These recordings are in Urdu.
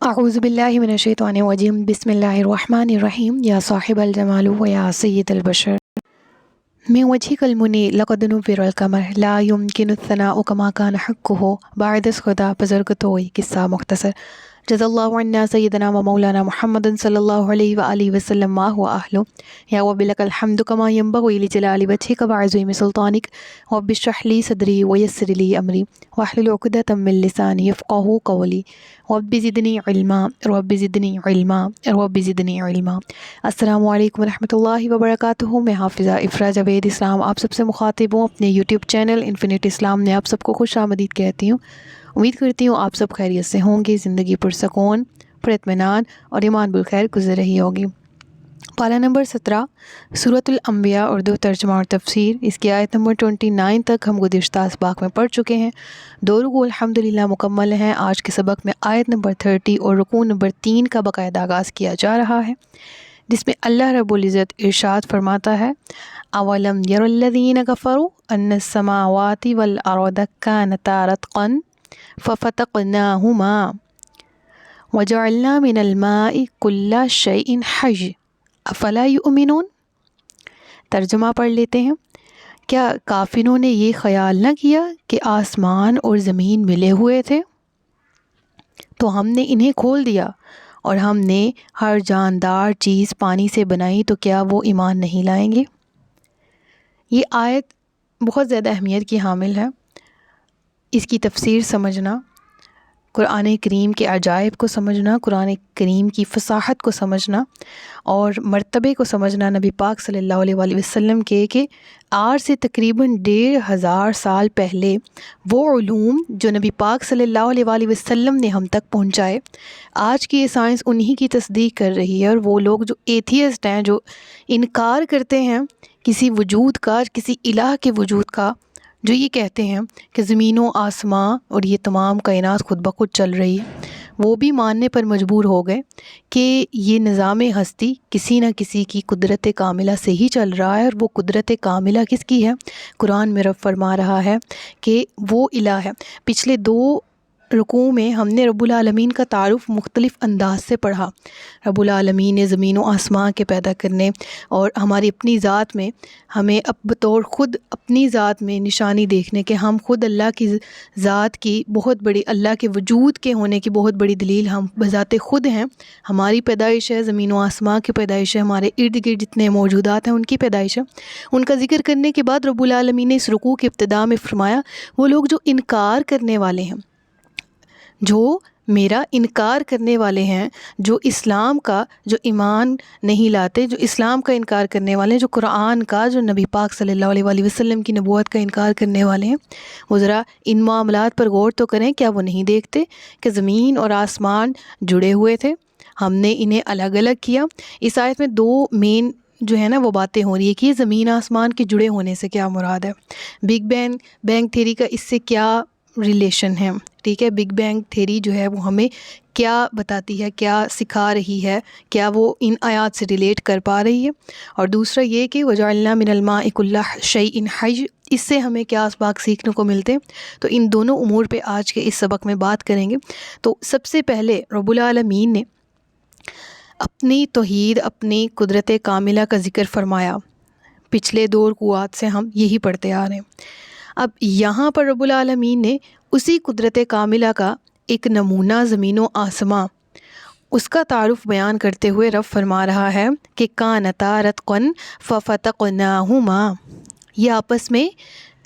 اعوذ باللہ من الشیطان الرجیم بسم اللہ الرحمن الرحیم یا صاحب الجمال و یا سید البشر من وجهك المنی لقد نور القمر لا يمكن الثناء كما كان حقه بعد از خدا بزرگ توئی قصہ مختصر جزا اللہ عنا سیدنا و مولانا محمد صلی اللہ علیہ وآلہ وسلم ما هو اہلو یا رب لک الحمد کما ینبغی لجلال وجهک وعظیم سلطانک رب اشرح لی صدری ویسر لی امری واحلل عقدۃ من لسانی یفقهوا قولی رب زدنی علما رب زدنی علما رب زدنی علما۔ السلام علیکم ورحمۃ اللہ وبرکاتہ۔ میں حافظہ افرا جاوید اسلام آپ سب سے مخاطب ہوں اپنے یوٹیوب چینل انفینٹ اسلام میں آپ سب کو خوش آمدید کہتی ہوں۔ امید کرتی ہوں آپ سب خیریت سے ہوں گے، زندگی پرسکون، پر اطمینان اور ایمان بالخیر گزر رہی ہوگی۔ پارہ نمبر 17 سورۃ الانبیاء اردو ترجمہ اور تفسیر، اس کی آیت نمبر 29 تک ہم گزشتہ اسباق میں پڑھ چکے ہیں۔ دو رکوع الحمدللہ مکمل ہیں۔ آج کے سبق میں آیت نمبر 30 اور رکوع نمبر 3 کا باقاعدہ آغاز کیا جا رہا ہے، جس میں اللہ رب العزت ارشاد فرماتا ہے اولم یر الذین کفروا ان السماوات والارض کانتا رتقا ففتقناہما وجعلنا من الماء کل شیء حی افلا یؤمنون۔ ترجمہ پڑھ لیتے ہیں۔ کیا کافروں نے یہ خیال نہ کیا کہ آسمان اور زمین ملے ہوئے تھے تو ہم نے انہیں کھول دیا اور ہم نے ہر جاندار چیز پانی سے بنائی، تو کیا وہ ایمان نہیں لائیں گے؟ یہ آیت بہت زیادہ اہمیت کی حامل ہے۔ اس کی تفسیر سمجھنا، قرآن کریم کے عجائب کو سمجھنا، قرآن کریم کی فصاحت کو سمجھنا اور مرتبے کو سمجھنا نبی پاک صلی اللہ علیہ وآلہ وسلم کے کہ آج سے تقریباً 1500 سال پہلے وہ علوم جو نبی پاک صلی اللہ علیہ وآلہ وسلم نے ہم تک پہنچائے، آج کی یہ سائنس انہی کی تصدیق کر رہی ہے۔ اور وہ لوگ جو ایتھیسٹ ہیں، جو انکار کرتے ہیں کسی وجود کا، کسی الہ کے وجود کا، جو یہ کہتے ہیں کہ زمین و آسمان اور یہ تمام کائنات خود بخود چل رہی ہے، وہ بھی ماننے پر مجبور ہو گئے کہ یہ نظام ہستی کسی نہ کسی کی قدرت کاملہ سے ہی چل رہا ہے۔ اور وہ قدرت کاملہ کس کی ہے؟ قرآن میں رب فرما رہا ہے کہ وہ الہ ہے۔ پچھلے 2 رکوع میں ہم نے رب العالمین کا تعارف مختلف انداز سے پڑھا۔ رب العالمین نے زمین و آسمان کے پیدا کرنے اور ہماری اپنی ذات میں ہمیں بطور خود اپنی ذات میں نشانی دیکھنے کہ ہم خود اللہ کی ذات کی بہت بڑی، اللہ کے وجود کے ہونے کی بہت بڑی دلیل ہم بذات خود ہیں۔ ہماری پیدائش ہے، زمین و آسمان کی پیدائش ہے، ہمارے ارد گرد جتنے موجودات ہیں ان کی پیدائش ہے۔ ان کا ذکر کرنے کے بعد رب العالمین نے اس رکوع کی ابتدا میں فرمایا وہ لوگ جو انکار کرنے والے ہیں، جو میرا انکار کرنے والے ہیں، جو اسلام کا، جو ایمان نہیں لاتے، جو اسلام کا انکار کرنے والے ہیں، جو قرآن کا، جو نبی پاک صلی اللہ علیہ وآلہ وسلم کی نبوت کا انکار کرنے والے ہیں، وہ ذرا ان معاملات پر غور تو کریں۔ کیا وہ نہیں دیکھتے کہ زمین اور آسمان جڑے ہوئے تھے، ہم نے انہیں الگ الگ کیا؟ اس آیت میں 2 مین جو ہے نا وہ باتیں ہو رہی ہے کہ زمین آسمان کے جڑے ہونے سے کیا مراد ہے، بگ بینگ تھیوری کا اس سے کیا ریلیشن ہے، ٹھیک ہے؟ بگ بینگ تھیوری جو ہے وہ ہمیں کیا بتاتی ہے، کیا سکھا رہی ہے، کیا وہ ان آیات سے ریلیٹ کر پا رہی ہے؟ اور دوسرا یہ کہ وجعلنا من الماء کل شیء حی، اس سے ہمیں کیا اسباق سیکھنے کو ملتے ہیں؟ تو ان دونوں امور پہ آج کے اس سبق میں بات کریں گے۔ تو سب سے پہلے رب العالمین نے اپنی توحید، اپنی قدرت کاملہ کا ذکر فرمایا۔ پچھلے 2 رکوعات سے ہم یہی پڑھتے آ رہے ہیں۔ اب یہاں پر رب العالمین نے اسی قدرت کاملہ کا ایک نمونہ زمین و آسمان، اس کا تعارف بیان کرتے ہوئے رب فرما رہا ہے کہ کانتا رتقا ففتقناہما، یہ آپس میں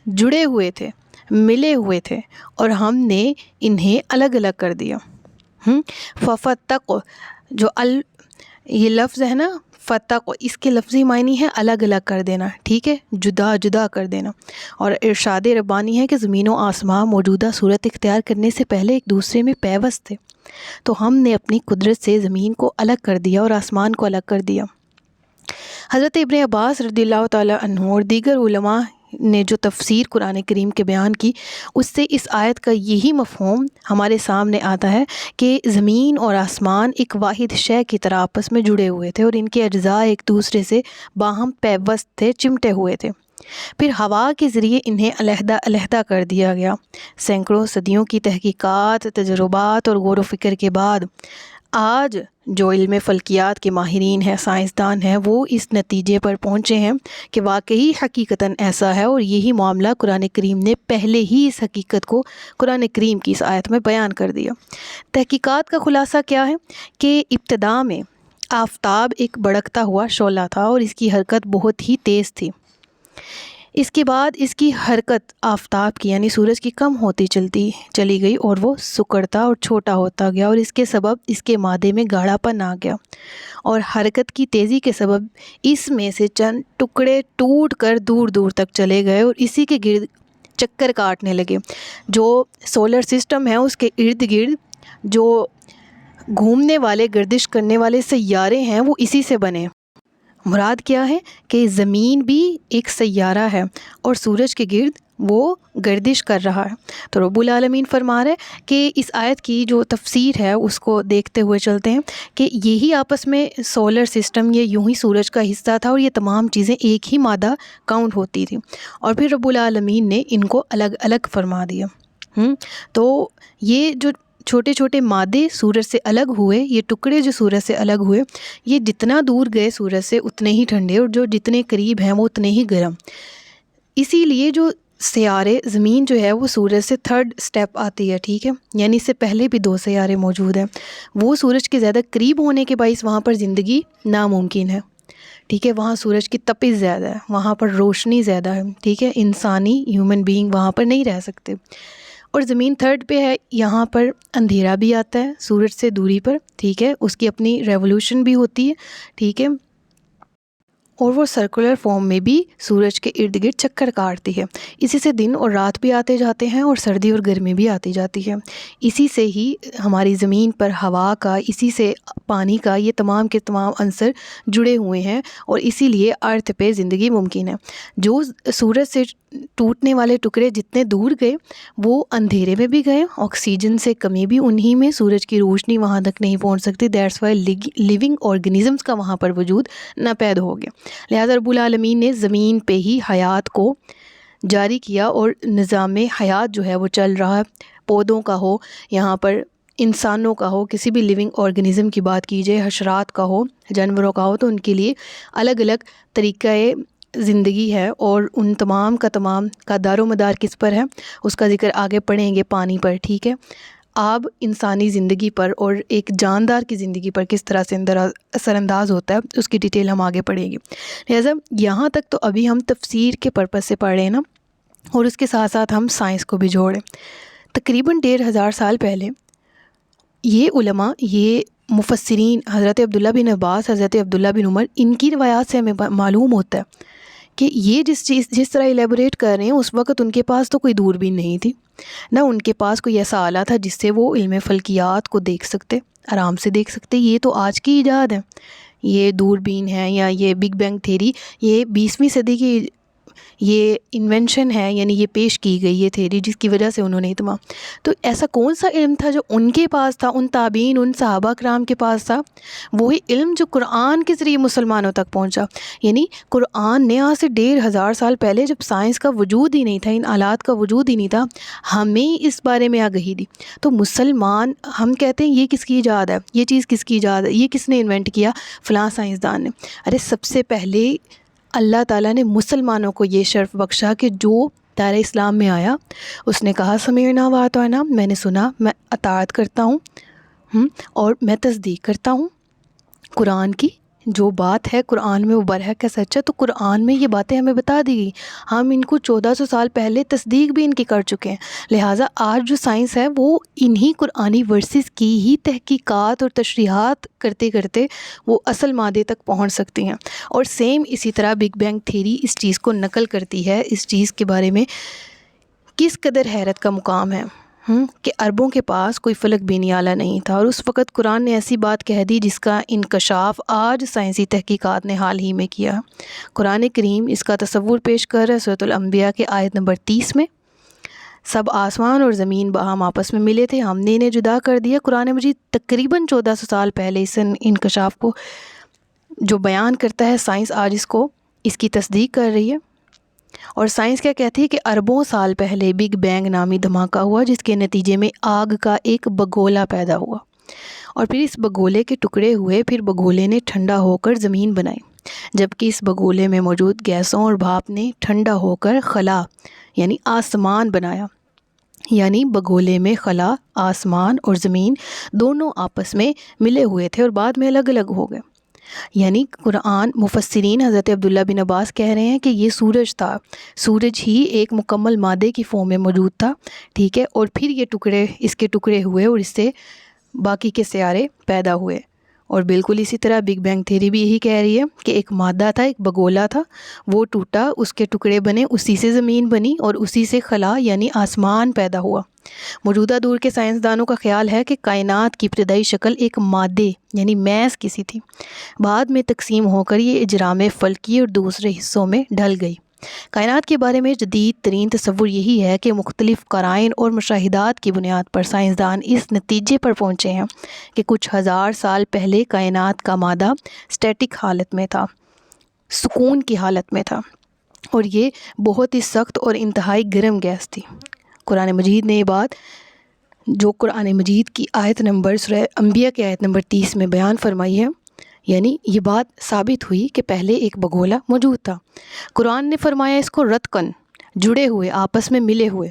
جڑے ہوئے تھے، ملے ہوئے تھے اور ہم نے انہیں الگ الگ کر دیا۔ ففتق جو یہ لفظ ہے نا فتق، اس کے لفظی معنی ہے الگ الگ کر دینا، ٹھیک ہے، جدا جدا کر دینا۔ اور ارشاد ربانی ہے کہ زمین و آسمان موجودہ صورت اختیار کرنے سے پہلے ایک دوسرے میں پیوست تھے، تو ہم نے اپنی قدرت سے زمین کو الگ کر دیا اور آسمان کو الگ کر دیا۔ حضرت ابن عباس رضی اللہ تعالیٰ عنہ اور دیگر علماء نے جو تفسیر قرآن کریم کے بیان کی، اس سے اس آیت کا یہی مفہوم ہمارے سامنے آتا ہے کہ زمین اور آسمان ایک واحد شے کی طرح آپس میں جڑے ہوئے تھے اور ان کے اجزاء ایک دوسرے سے باہم پیوست تھے، چمٹے ہوئے تھے۔ پھر ہوا کے ذریعے انہیں علیحدہ علیحدہ کر دیا گیا۔ سینکڑوں صدیوں کی تحقیقات، تجربات اور غور و فکر کے بعد آج جو علم فلکیات کے ماہرین ہیں، سائنسدان ہیں، وہ اس نتیجے پر پہنچے ہیں کہ واقعی حقیقتاً ایسا ہے، اور یہی معاملہ قرآن کریم نے پہلے ہی اس حقیقت کو قرآن کریم کی اس آیت میں بیان کر دیا۔ تحقیقات کا خلاصہ کیا ہے کہ ابتدا میں آفتاب ایک بڑکتا ہوا شعلہ تھا اور اس کی حرکت بہت ہی تیز تھی۔ اس کے بعد اس کی حرکت آفتاب کی یعنی سورج کی کم ہوتی چلی گئی اور وہ سکڑتا اور چھوٹا ہوتا گیا، اور اس کے سبب اس کے مادے میں گاڑھا پن آ گیا، اور حرکت کی تیزی کے سبب اس میں سے چند ٹکڑے ٹوٹ کر دور دور تک چلے گئے اور اسی کے گرد چکر کاٹنے لگے۔ جو سولر سسٹم ہے اس کے ارد گرد جو گھومنے والے، گردش کرنے والے سیارے ہیں، وہ اسی سے بنے۔ مراد کیا ہے کہ زمین بھی ایک سیارہ ہے اور سورج کے گرد وہ گردش کر رہا ہے۔ تو رب العالمین فرما رہے ہیں کہ اس آیت کی جو تفسیر ہے اس کو دیکھتے ہوئے چلتے ہیں کہ یہی آپس میں سولر سسٹم یہ یوں ہی سورج کا حصہ تھا، اور یہ تمام چیزیں ایک ہی مادہ کاؤنٹ ہوتی تھی، اور پھر رب العالمین نے ان کو الگ الگ فرما دیا۔ تو یہ جو چھوٹے چھوٹے مادے سورج سے الگ ہوئے، یہ ٹکڑے جو سورج سے الگ ہوئے، یہ جتنا دور گئے سورج سے اتنے ہی ٹھنڈے، اور جو جتنے قریب ہیں وہ اتنے ہی گرم۔ اسی لیے جو سیارے، زمین جو ہے وہ سورج سے تھرڈ سٹیپ آتی ہے، ٹھیک ہے، یعنی اس سے پہلے بھی 2 سیارے موجود ہیں، وہ سورج کے زیادہ قریب ہونے کے باعث وہاں پر زندگی ناممکن ہے، ٹھیک ہے، وہاں سورج کی تپش زیادہ ہے، وہاں پر روشنی زیادہ ہے، ٹھیک ہے، انسانی ہیومن بینگ وہاں پر نہیں رہ سکتے۔ اور زمین تھرڈ پہ ہے، یہاں پر اندھیرا بھی آتا ہے سورج سے دوری پر، ٹھیک ہے، اس کی اپنی ریولوشن بھی ہوتی ہے، ٹھیک ہے، اور وہ سرکولر فارم میں بھی سورج کے ارد گرد چکر کاٹتی ہے۔ اسی سے دن اور رات بھی آتے جاتے ہیں اور سردی اور گرمی بھی آتی جاتی ہے۔ اسی سے ہی ہماری زمین پر ہوا کا، اسی سے پانی کا، یہ تمام کے تمام عنصر جڑے ہوئے ہیں، اور اسی لیے ارتھ پہ زندگی ممکن ہے۔ جو سورج سے ٹوٹنے والے ٹکڑے جتنے دور گئے وہ اندھیرے میں بھی گئے، آکسیجن سے کمی بھی انہی میں، سورج کی روشنی وہاں تک نہیں پہنچ سکتی، دیٹس وائی لیونگ آرگنزمس کا وہاں پر وجود ناپید ہو گیا۔ لہٰذا رب العالمین نے زمین پہ ہی حیات کو جاری کیا، اور نظام حیات جو ہے وہ چل رہا ہے، پودوں کا ہو، یہاں پر انسانوں کا ہو، کسی بھی لیونگ آرگنزم کی بات کیجیے، حشرات کا ہو، جانوروں کا ہو، تو ان کے لیے الگ الگ طریقہ زندگی ہے، اور ان تمام کا دار و مدار کس پر ہے، اس کا ذکر آگے پڑھیں گے، پانی پر، ٹھیک ہے، آب انسانی زندگی پر اور ایک جاندار کی زندگی پر کس طرح سے اثر انداز ہوتا ہے، اس کی ڈیٹیل ہم آگے پڑھیں گے۔ لہٰذا یہاں تک تو ابھی ہم تفسیر کے پرپس سے پڑھ رہے ہیں نا، اور اس کے ساتھ ساتھ ہم سائنس کو بھی جوڑیں۔ تقریباً 1500 سال پہلے یہ علماء، یہ مفسرین، حضرت عبداللہ بن عباس، حضرت عبداللہ بن عمر، ان کی روایات سے ہمیں معلوم ہوتا ہے کہ یہ جس طرح ایلیبوریٹ کر رہے ہیں، اس وقت ان کے پاس تو کوئی دوربین نہیں تھی، نہ ان کے پاس کوئی ایسا آلہ تھا جس سے وہ علم فلکیات کو دیکھ سکتے، آرام سے دیکھ سکتے۔ یہ تو آج کی ایجاد ہے، یہ دوربین ہے یا یہ بگ بینگ تھیری، یہ 20ویں صدی کی یہ انوینشن ہے، یعنی یہ پیش کی گئی یہ تھیری جس کی وجہ سے انہوں نے اتما۔ تو ایسا کون سا علم تھا جو ان کے پاس تھا، ان تابعین، ان صحابہ کرام کے پاس تھا؟ وہی علم جو قرآن کے ذریعے مسلمانوں تک پہنچا، یعنی قرآن نے آج سے 1500 سال پہلے، جب سائنس کا وجود ہی نہیں تھا، ان آلات کا وجود ہی نہیں تھا، ہمیں اس بارے میں آگہی دی۔ تو مسلمان، ہم کہتے ہیں یہ کس کی ایجاد ہے، یہ چیز کس کی ایجاد ہے، یہ کس نے انوینٹ کیا؟ فلاں سائنسدان نے۔ ارے سب سے پہلے اللہ تعالیٰ نے مسلمانوں کو یہ شرف بخشا کہ جو دائرہ اسلام میں آیا، اس نے کہا سمعنا و اطعنا، میں نے سنا، میں اطاعت کرتا ہوں، اور میں تصدیق کرتا ہوں قرآن کی، جو بات ہے قرآن میں وہ برحق ہے، سچ ہے۔ تو قرآن میں یہ باتیں ہمیں بتا دی گئی، ہم ان کو 1400 سال پہلے تصدیق بھی ان کی کر چکے ہیں۔ لہٰذا آج جو سائنس ہے وہ انہی قرآنی ورسز کی ہی تحقیقات اور تشریحات کرتے کرتے وہ اصل مادے تک پہنچ سکتی ہیں۔ اور سیم اسی طرح بگ بینگ تھیری اس چیز کو نقل کرتی ہے، اس چیز کے بارے میں کس قدر حیرت کا مقام ہے کہ عربوں کے پاس کوئی فلک بینی آلہ نہیں تھا، اور اس وقت قرآن نے ایسی بات کہہ دی جس کا انکشاف آج سائنسی تحقیقات نے حال ہی میں کیا۔ قرآن کریم اس کا تصور پیش کر رہا ہے سورۃ الانبیاء کے آیت نمبر 30 میں، سب آسمان اور زمین باہم آپس میں ملے تھے، ہم نے انہیں جدا کر دیا۔ قرآن مجید تقریباً 1400 سال پہلے اس انکشاف کو جو بیان کرتا ہے، سائنس آج اس کی تصدیق کر رہی ہے۔ اور سائنس کیا کہتی ہے کہ اربوں سال پہلے بگ بینگ نامی دھماکہ ہوا جس کے نتیجے میں آگ کا ایک بگولا پیدا ہوا، اور پھر اس بگولے کے ٹکڑے ہوئے، پھر بگولے نے ٹھنڈا ہو کر زمین بنائی، جبکہ اس بگولے میں موجود گیسوں اور بھاپ نے ٹھنڈا ہو کر خلا یعنی آسمان بنایا۔ یعنی بگولے میں خلا، آسمان اور زمین دونوں آپس میں ملے ہوئے تھے اور بعد میں الگ الگ ہو گئے۔ یعنی قرآن مفسرین حضرت عبداللہ بن عباس کہہ رہے ہیں کہ یہ سورج تھا، سورج ہی ایک مکمل مادے کی فارم میں موجود تھا، ٹھیک ہے، اور پھر یہ ٹکڑے اس کے ٹکڑے ہوئے اور اس سے باقی کے سیارے پیدا ہوئے۔ اور بالکل اسی طرح بگ بینگ تھیوری بھی یہی کہہ رہی ہے کہ ایک مادہ تھا، ایک بگولا تھا، وہ ٹوٹا، اس کے ٹکڑے بنے، اسی سے زمین بنی اور اسی سے خلا یعنی آسمان پیدا ہوا۔ موجودہ دور کے سائنسدانوں کا خیال ہے کہ کائنات کی ابتدائی شکل ایک مادے یعنی میس کی سی تھی، بعد میں تقسیم ہو کر یہ اجرام فلکی اور دوسرے حصوں میں ڈھل گئی۔ کائنات کے بارے میں جدید ترین تصور یہی ہے کہ مختلف قرائن اور مشاہدات کی بنیاد پر سائنسدان اس نتیجے پر پہنچے ہیں کہ کچھ ہزار سال پہلے کائنات کا مادہ اسٹیٹک حالت میں تھا، سکون کی حالت میں تھا، اور یہ بہت ہی سخت اور انتہائی گرم گیس تھی۔ قرآن مجید نے یہ بات جو قرآن مجید کی آیت نمبر سورہ انبیاء کی آیت نمبر 30 میں بیان فرمائی ہے، یعنی یہ بات ثابت ہوئی کہ پہلے ایک بگولا موجود تھا۔ قرآن نے فرمایا اس کو رتقن، جڑے ہوئے، آپس میں ملے ہوئے،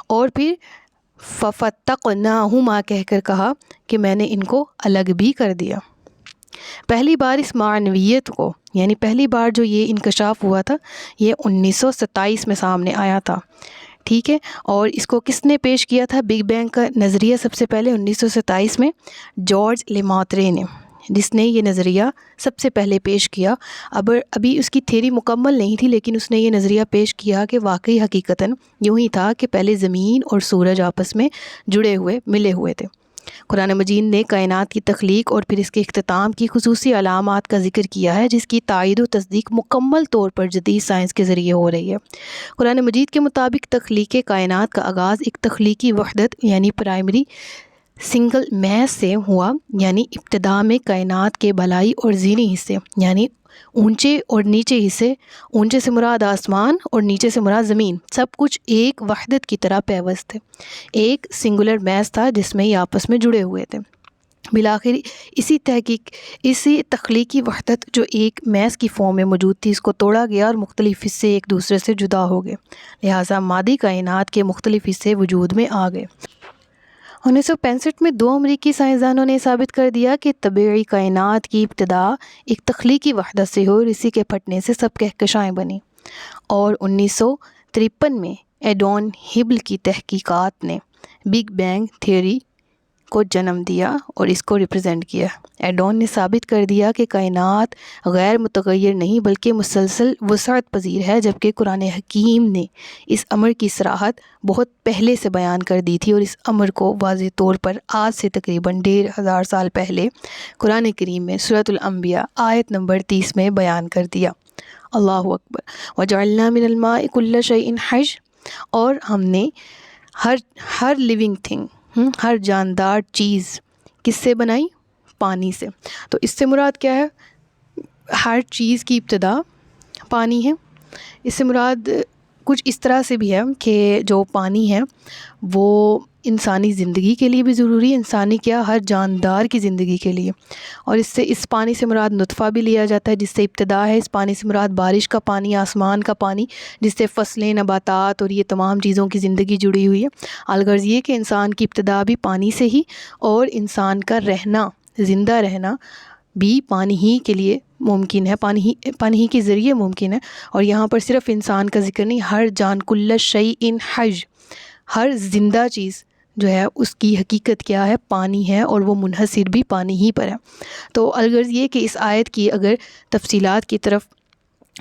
اور پھر فَفَتَّقْنَاهُمَا کہہ کر کہا کہ میں نے ان کو الگ بھی کر دیا۔ پہلی بار اس معنویت کو یعنی پہلی بار جو یہ انکشاف ہوا تھا یہ 1927 میں سامنے آیا تھا، ٹھیک ہے، اور اس کو کس نے پیش کیا تھا؟ بگ بینگ کا نظریہ سب سے پہلے 1927 میں جارج لیماترے نے، جس نے یہ نظریہ سب سے پہلے پیش کیا۔ ابھی اس کی تھیوری مکمل نہیں تھی، لیکن اس نے یہ نظریہ پیش کیا کہ واقعی حقیقتاً یوں ہی تھا کہ پہلے زمین اور سورج آپس میں جڑے ہوئے، ملے ہوئے تھے۔ قرآن مجید نے کائنات کی تخلیق اور پھر اس کے اختتام کی خصوصی علامات کا ذکر کیا ہے، جس کی تائید و تصدیق مکمل طور پر جدید سائنس کے ذریعے ہو رہی ہے۔ قرآن مجید کے مطابق تخلیق کائنات کا آغاز ایک تخلیقی وحدت یعنی پرائمری سنگل میس سے ہوا، یعنی ابتدا میں کائنات کے بالائی اور زینی حصے یعنی اونچے اور نیچے حصے، اونچے سے مراد آسمان اور نیچے سے مراد زمین، سب کچھ ایک وحدت کی طرح پیوست تھے، ایک سنگولر میس تھا جس میں یہ آپس میں جڑے ہوئے تھے۔ بالآخر اسی تخلیقی وحدت جو ایک میس کی فارم میں موجود تھی، اس کو توڑا گیا اور مختلف حصے ایک دوسرے سے جدا ہو گئے، لہٰذا مادی کائنات کے مختلف حصے وجود میں آ گئے۔ 1965 میں 2 امریکی سائنسدانوں نے ثابت کر دیا کہ طبیعی کائنات کی ابتدا ایک تخلیقی وحدت سے ہو اور اسی کے پھٹنے سے سب کہکشائیں بنیں، اور 1953 میں ایڈون ہبل کی تحقیقات نے بگ بینگ تھیوری کو جنم دیا اور اس کو ریپرزینٹ کیا۔ ایڈون نے ثابت کر دیا کہ کائنات غیر متغیر نہیں بلکہ مسلسل وسعت پذیر ہے، جبکہ قرآن حکیم نے اس امر کی صراحت بہت پہلے سے بیان کر دی تھی، اور اس امر کو واضح طور پر آج سے تقریباً 1500 سال پہلے قرآن کریم میں سورۃ الانبیاء آیت نمبر 30 میں بیان کر دیا۔ اللہ اکبر۔ وَجَعَلْنَا مِنَ الْمَاءِ كُلَّ شَيْءٍ حَيٍّ، اور ہم نے ہر لیونگ تھنگ، ہر جاندار چیز کس سے بنائی؟ پانی سے۔ تو اس سے مراد کیا ہے؟ ہر چیز کی ابتدا پانی ہے۔ اس سے مراد کچھ اس طرح سے بھی ہے کہ جو پانی ہے وہ انسانی زندگی کے لیے بھی ضروری ہے، انسانی کیا، ہر جاندار کی زندگی کے لیے، اور اس پانی سے مراد نطفہ بھی لیا جاتا ہے جس سے ابتدا ہے، اس پانی سے مراد بارش کا پانی، آسمان کا پانی جس سے فصلیں، نباتات اور یہ تمام چیزوں کی زندگی جڑی ہوئی ہے۔ الغرض یہ کہ انسان کی ابتدا بھی پانی سے ہی، اور انسان کا رہنا، زندہ رہنا بھی پانی ہی کے لیے ممکن ہے، پانی ہی کے ذریعے ممکن ہے۔ اور یہاں پر صرف انسان کا ذکر نہیں، ہر جان، کل شیء حی، ہر زندہ چیز جو ہے اس کی حقیقت کیا ہے؟ پانی ہے، اور وہ منحصر بھی پانی ہی پر ہے۔ تو الغرض یہ کہ اس آیت کی اگر تفصیلات کی طرف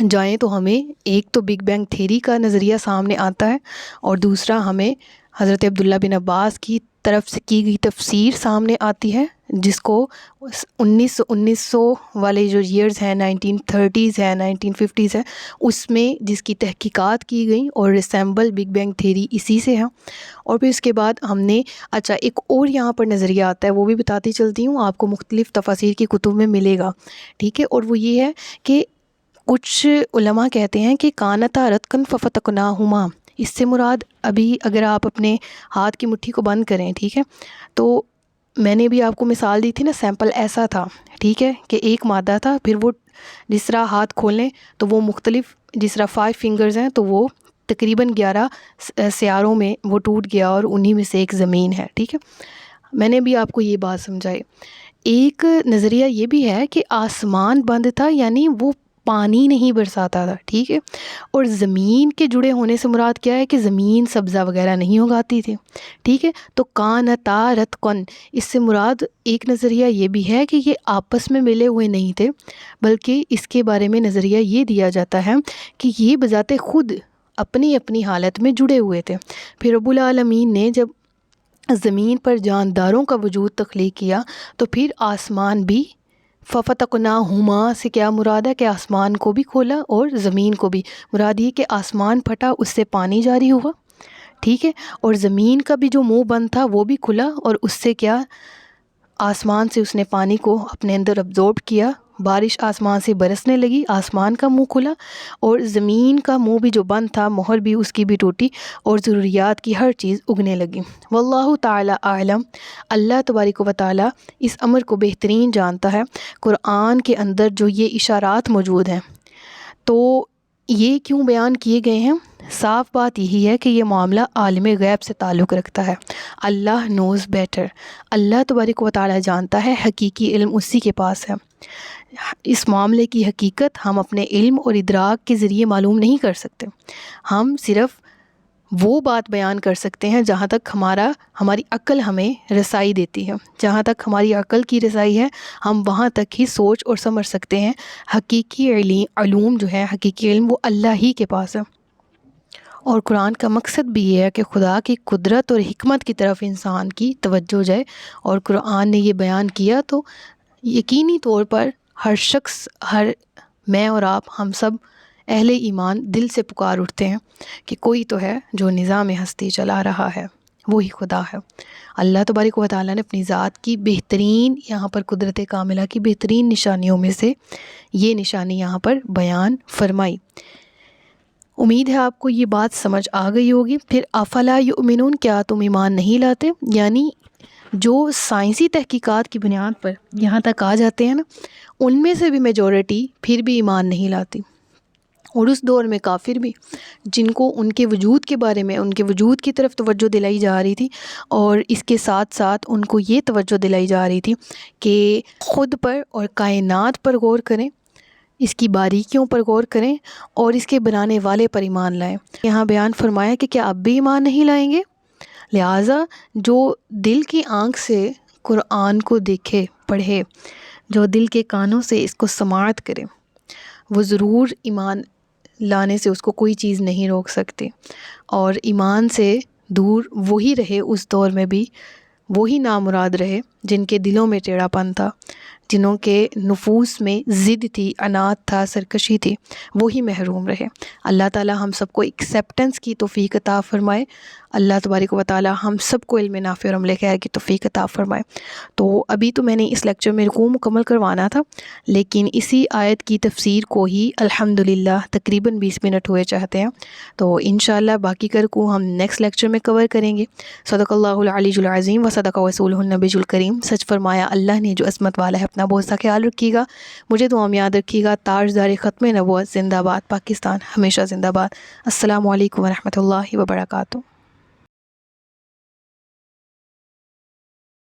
جائیں تو ہمیں ایک تو بگ بینگ تھیوری کا نظریہ سامنے آتا ہے، اور دوسرا ہمیں حضرت عبداللہ بن عباس کی طرف سے کی گئی تفسیر سامنے آتی ہے، جس کو 1900 والے جو ایئرز ہیں، 1930s ہے، 1950s ہے، اس میں جس کی تحقیقات کی گئیں، اور ریسیمبل بگ بینگ تھیوری اسی سے ہے۔ اور پھر اس کے بعد ہم نے ایک اور یہاں پر نظریہ آتا ہے، وہ بھی بتاتی چلتی ہوں، آپ کو مختلف تفاسیر کی کتب میں ملے گا، ٹھیک ہے، اور وہ یہ ہے کہ کچھ علماء کہتے ہیں کہ کانتا رتقن ففتقناہما، اس سے مراد ابھی اگر آپ اپنے ہاتھ کی مٹھی کو بند کریں، ٹھیک ہے، تو میں نے بھی آپ کو مثال دی تھی نا، سیمپل ایسا تھا، ٹھیک ہے، کہ ایک مادہ تھا، پھر وہ جس طرح ہاتھ کھولیں تو وہ مختلف، جس طرح 5 فنگرز ہیں تو وہ تقریباً 11 سیاروں میں وہ ٹوٹ گیا اور انہی میں سے ایک زمین ہے، ٹھیک ہے۔ میں نے بھی آپ کو یہ بات سمجھائی۔ ایک نظریہ یہ بھی ہے کہ آسمان بند تھا، یعنی وہ پانی نہیں برساتا تھا، ٹھیک ہے، اور زمین کے جڑے ہونے سے مراد کیا ہے کہ زمین سبزہ وغیرہ نہیں اگاتی تھی، ٹھیک ہے۔ تو کانتا رتقن، اس سے مراد ایک نظریہ یہ بھی ہے کہ یہ آپس میں ملے ہوئے نہیں تھے، بلکہ اس کے بارے میں نظریہ یہ دیا جاتا ہے کہ یہ بذات خود اپنی اپنی حالت میں جڑے ہوئے تھے۔ پھر رب العالمین نے جب زمین پر جانداروں کا وجود تخلیق کیا تو پھر آسمان بھی، ففتقناہما سے کیا مراد ہے کہ آسمان کو بھی کھولا اور زمین کو بھی، مراد یہ کہ آسمان پھٹا، اس سے پانی جاری ہوا، ٹھیک ہے، اور زمین کا بھی جو منہ بند تھا وہ بھی کھلا، اور اس سے کیا، آسمان سے اس نے پانی کو اپنے اندر ابزورب کیا، بارش آسمان سے برسنے لگی، آسمان کا منہ کھلا، اور زمین کا منہ بھی جو بند تھا، مہر بھی اس کی بھی ٹوٹی، اور ضروریات کی ہر چیز اگنے لگی۔ واللہ تعالی اعلم، اللہ تبارک و تعالی اس امر کو بہترین جانتا ہے۔ قرآن کے اندر جو یہ اشارات موجود ہیں تو یہ کیوں بیان کیے گئے ہیں؟ صاف بات یہی ہے کہ یہ معاملہ عالم غیب سے تعلق رکھتا ہے۔ اللہ نوز بیٹر، اللہ تبارک و تعالی جانتا ہے، حقیقی علم اسی کے پاس ہے۔ اس معاملے کی حقیقت ہم اپنے علم اور ادراک کے ذریعے معلوم نہیں کر سکتے، ہم صرف وہ بات بیان کر سکتے ہیں جہاں تک ہماری عقل ہمیں رسائی دیتی ہے، جہاں تک ہماری عقل کی رسائی ہے ہم وہاں تک ہی سوچ اور سمجھ سکتے ہیں۔ حقیقی علوم جو ہے، حقیقی علم، وہ اللہ ہی کے پاس ہے۔ اور قرآن کا مقصد بھی یہ ہے کہ خدا کی قدرت اور حکمت کی طرف انسان کی توجہ جائے، اور قرآن نے یہ بیان کیا تو یقینی طور پر ہر شخص، میں اور آپ، ہم سب اہل ایمان دل سے پکار اٹھتے ہیں کہ کوئی تو ہے جو نظام ہستی چلا رہا ہے، وہی خدا ہے۔ اللہ تبارک و تعالیٰ نے اپنی ذات کی بہترین، یہاں پر قدرت کاملہ کی بہترین نشانیوں میں سے یہ نشانی یہاں پر بیان فرمائی۔ امید ہے آپ کو یہ بات سمجھ آ گئی ہوگی۔ پھر افلا یؤمنون، کیا تم ایمان نہیں لاتے؟ یعنی جو سائنسی تحقیقات کی بنیاد پر یہاں تک آ جاتے ہیں نا، ان میں سے بھی میجورٹی پھر بھی ایمان نہیں لاتی، اور اس دور میں کافر بھی، جن کو ان کے وجود کے بارے میں، ان کے وجود کی طرف توجہ دلائی جا رہی تھی، اور اس کے ساتھ ساتھ ان کو یہ توجہ دلائی جا رہی تھی کہ خود پر اور کائنات پر غور کریں، اس کی باریکیوں پر غور کریں، اور اس کے بنانے والے پر ایمان لائیں۔ یہاں بیان فرمایا کہ کیا اب بھی ایمان نہیں لائیں گے؟ لہٰذا جو دل کی آنکھ سے قرآن کو دیکھے، پڑھے، جو دل کے کانوں سے اس کو سماعت کرے، وہ ضرور ایمان لانے سے اس کو کوئی چیز نہیں روک سکتی، اور ایمان سے دور وہی رہے اس دور میں بھی، وہی نامراد رہے جن کے دلوں میں ٹیڑھا پن تھا، جنہوں کے نفوس میں ضد تھی، عناد تھا، سرکشی تھی، وہی محروم رہے۔ اللہ تعالی ہم سب کو ایکسیپٹنس کی توفیق عطا فرمائے۔ اللہ تبارک و تعالی ہم سب کو علم نافع اور عمل خیر کی توفیق عطا فرمائے۔ تو ابھی تو میں نے اس لیکچر میں رکوع مکمل کروانا تھا، لیکن اسی آیت کی تفسیر کو ہی الحمدللہ تقریباً 20 منٹ ہوئے چاہتے ہیں، تو انشاءاللہ باقی کا رکوع ہم نیکسٹ لیکچر میں کور کریں گے۔ صدق اللہ العلی العظیم و صدق رسولہ النبی الکریم۔ سچ فرمایا اللہ نے جو عظمت والا ہے، اپنا بہت سا خیال رکھیے گا، مجھے دعا میں یاد رکھیے گا۔ تاجدار ختم نبوت زندہ باد، پاکستان ہمیشہ زندہ باد۔ السلام علیکم ورحمۃ اللہ وبرکاتہ۔